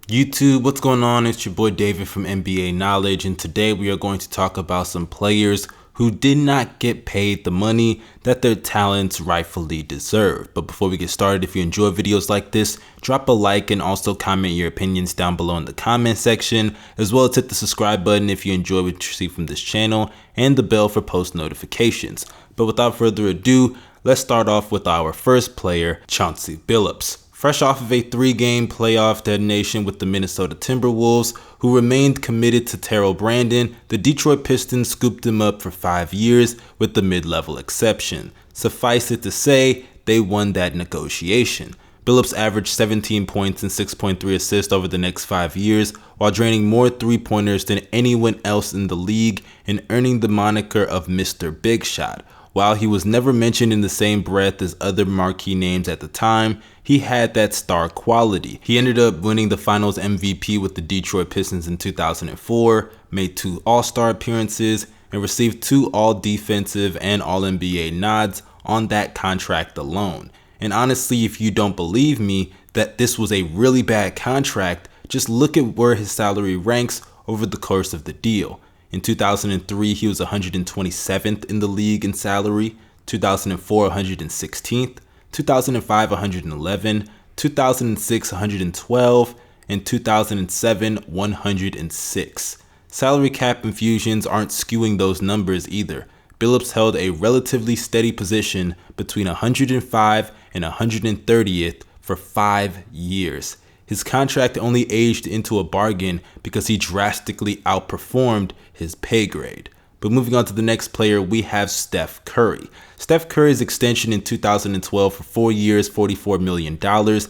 YouTube, what's going on? It's your boy David from NBA Knowledge, and today we are going to talk about some players who did not get paid the money that their talents rightfully deserve. But before we get started, if you enjoy videos like this, drop a like and also comment your opinions down below in the comment section, as well as hit the subscribe button if you enjoy what you see from this channel, and the bell for post notifications. But without further ado, let's start off with our first player, Chauncey Phillips. Fresh off of a 3-game playoff detonation with the Minnesota Timberwolves, who remained committed to Terrell Brandon, the Detroit Pistons scooped him up for 5 years with the mid-level exception. Suffice it to say, they won that negotiation. Phillips averaged 17 points and 6.3 assists over the next 5 years, while draining more three-pointers than anyone else in the league and earning the moniker of Mr. Big Shot. While he was never mentioned in the same breath as other marquee names at the time, he had that star quality. He ended up winning the Finals MVP with the Detroit Pistons in 2004, made 2 All-Star appearances, and received 2 All-Defensive and All-NBA nods on that contract alone. And honestly, if you don't believe me that this was a really bad contract, just look at where his salary ranks over the course of the deal. In 2003, he was 127th in the league in salary, 2004 116th, 2005 111, 2006 112, and 2007 106. Salary cap infusions aren't skewing those numbers either. Phillips held a relatively steady position between 105 and 130th for 5 years. His contract only aged into a bargain because he drastically outperformed his pay grade. But moving on to the next player, we have Steph Curry. Steph Curry's extension in 2012 for 4 years, $44 million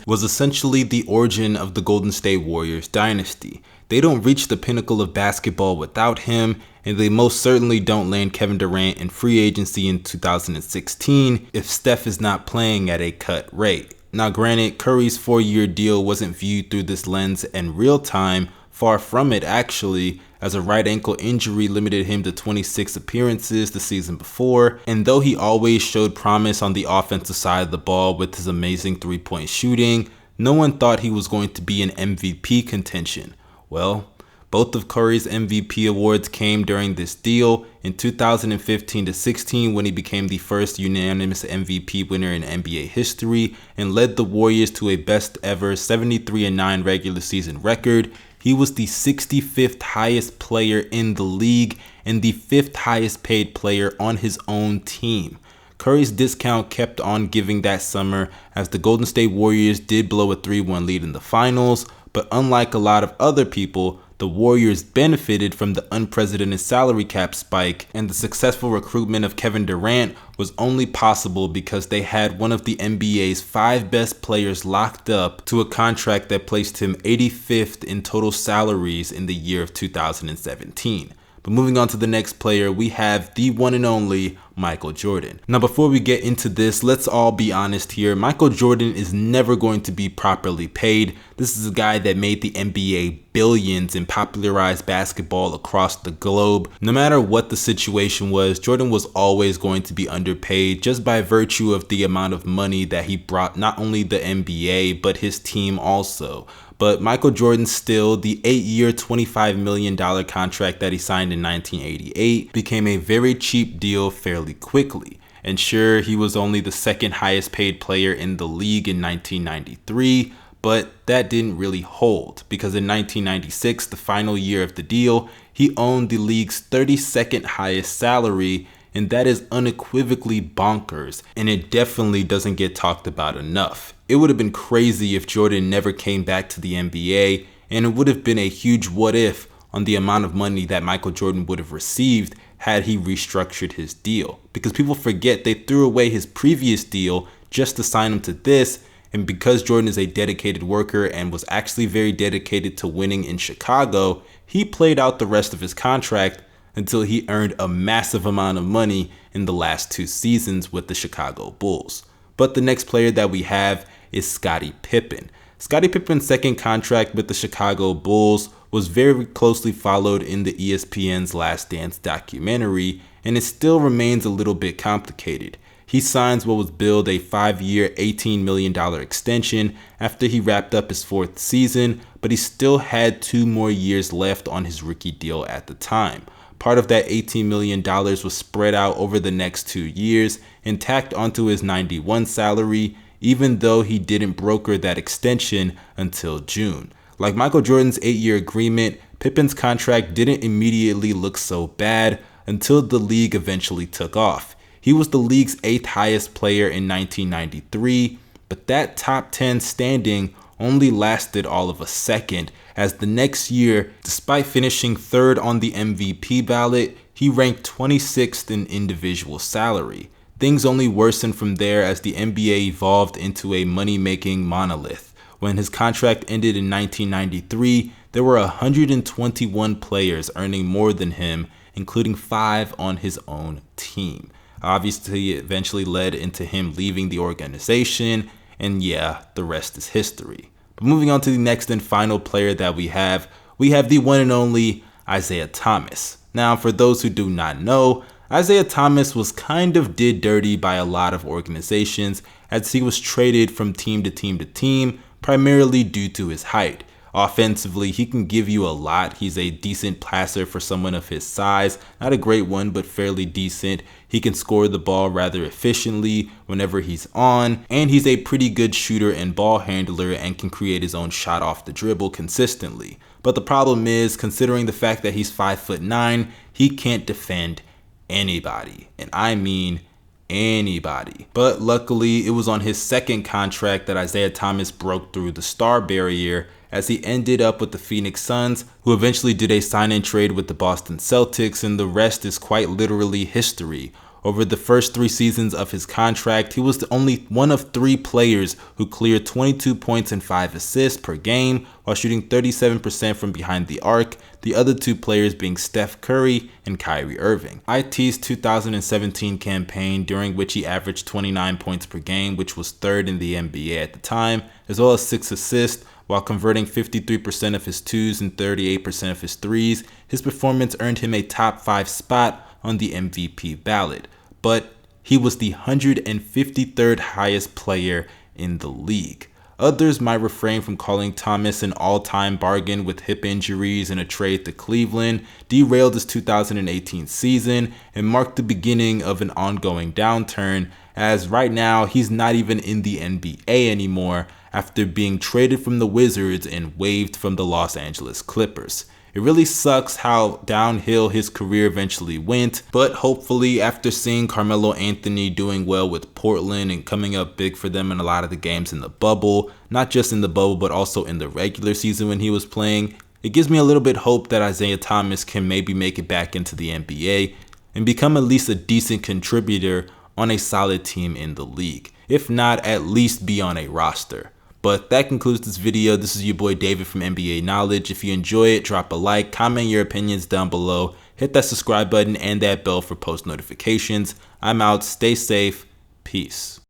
was essentially the origin of the Golden State Warriors dynasty. They don't reach the pinnacle of basketball without him, and they most certainly don't land Kevin Durant in free agency in 2016 if Steph is not playing at a cut rate. Now granted, Curry's 4-year deal wasn't viewed through this lens in real time, far from it actually, as a right ankle injury limited him to 26 appearances the season before, and though he always showed promise on the offensive side of the ball with his amazing 3-point shooting, no one thought he was going to be in MVP contention. Well, both of Curry's MVP awards came during this deal in 2015-16 when he became the first unanimous MVP winner in NBA history and led the Warriors to a best ever 73-9 regular season record. He was the 65th highest player in the league and the 5th highest paid player on his own team. Curry's discount kept on giving that summer as the Golden State Warriors did blow a 3-1 lead in the finals, but unlike a lot of other people, the Warriors benefited from the unprecedented salary cap spike, and the successful recruitment of Kevin Durant was only possible because they had one of the NBA's 5 best players locked up to a contract that placed him 85th in total salaries in the year of 2017. But moving on to the next player, we have the one and only Michael Jordan. Now before we get into this, let's all be honest here. Michael Jordan is never going to be properly paid. This is a guy that made the NBA billions and popularized basketball across the globe. No matter what the situation was, Jordan was always going to be underpaid just by virtue of the amount of money that he brought not only the NBA but his team also. But Michael Jordan still, the 8-year, $25 million contract that he signed in 1988 became a very cheap deal fairly quickly. And sure, he was only the 2nd highest paid player in the league in 1993, but that didn't really hold because in 1996, the final year of the deal, he owned the league's 32nd highest salary, and that is unequivocally bonkers, and it definitely doesn't get talked about enough. It would have been crazy if Jordan never came back to the NBA, and it would have been a huge what if on the amount of money that Michael Jordan would have received had he restructured his deal. Because people forget they threw away his previous deal just to sign him to this, and because Jordan is a dedicated worker and was actually very dedicated to winning in Chicago, he played out the rest of his contract until he earned a massive amount of money in the last 2 seasons with the Chicago Bulls. But the next player that we have is Scottie Pippen. Scottie Pippen's second contract with the Chicago Bulls was very closely followed in the ESPN's Last Dance documentary, and it still remains a little bit complicated. He signs what was billed a 5-year, $18 million extension after he wrapped up his 4th season, but he still had 2 more years left on his rookie deal at the time. Part of that $18 million was spread out over the next 2 years and tacked onto his 91 salary, even though he didn't broker that extension until June. Like Michael Jordan's 8-year agreement, Pippen's contract didn't immediately look so bad until the league eventually took off. He was the league's 8th highest player in 1993, but that top 10 standing only lasted all of a second, as the next year, despite finishing 3rd on the MVP ballot, he ranked 26th in individual salary. Things only worsened from there as the NBA evolved into a money-making monolith. When his contract ended in 1993, there were 121 players earning more than him, including 5 on his own team. Obviously, it eventually led into him leaving the organization, and yeah, the rest is history. But moving on to the next and final player that we have the one and only Isaiah Thomas. Now, for those who do not know, Isaiah Thomas was kind of did dirty by a lot of organizations as he was traded from team to team to team, primarily due to his height. Offensively, he can give you a lot. He's a decent passer for someone of his size. Not a great one, but fairly decent. He can score the ball rather efficiently whenever he's on, and he's a pretty good shooter and ball handler and can create his own shot off the dribble consistently. But the problem is, considering the fact that he's 5'9", he can't defend anybody. And I mean anybody. But luckily, it was on his 2nd contract that Isaiah Thomas broke through the star barrier, as he ended up with the Phoenix Suns, who eventually did a sign-and trade with the Boston Celtics, and the rest is quite literally history. Over the first 3 seasons of his contract, he was the only one of 3 players who cleared 22 points and 5 assists per game while shooting 37% from behind the arc, the other 2 players being Steph Curry and Kyrie Irving. IT's 2017 campaign, during which he averaged 29 points per game, which was 3rd in the NBA at the time, as well as 6 assists, while converting 53% of his 2s and 38% of his 3s, his performance earned him a top 5 spot on the MVP ballot. But he was the 153rd highest player in the league. Others might refrain from calling Thomas an all-time bargain, with hip injuries and a trade to Cleveland derailed his 2018 season and marked the beginning of an ongoing downturn, as right now he's not even in the NBA anymore after being traded from the Wizards and waived from the Los Angeles Clippers. It really sucks how downhill his career eventually went, but hopefully after seeing Carmelo Anthony doing well with Portland and coming up big for them in a lot of the games in the bubble, not just in the bubble but also in the regular season when he was playing, it gives me a little bit hope that Isaiah Thomas can maybe make it back into the NBA and become at least a decent contributor on a solid team in the league. If not, at least be on a roster. But that concludes this video. This is your boy David from NBA Knowledge. If you enjoy it, drop a like, comment your opinions down below, hit that subscribe button and that bell for post notifications. I'm out. Stay safe. Peace.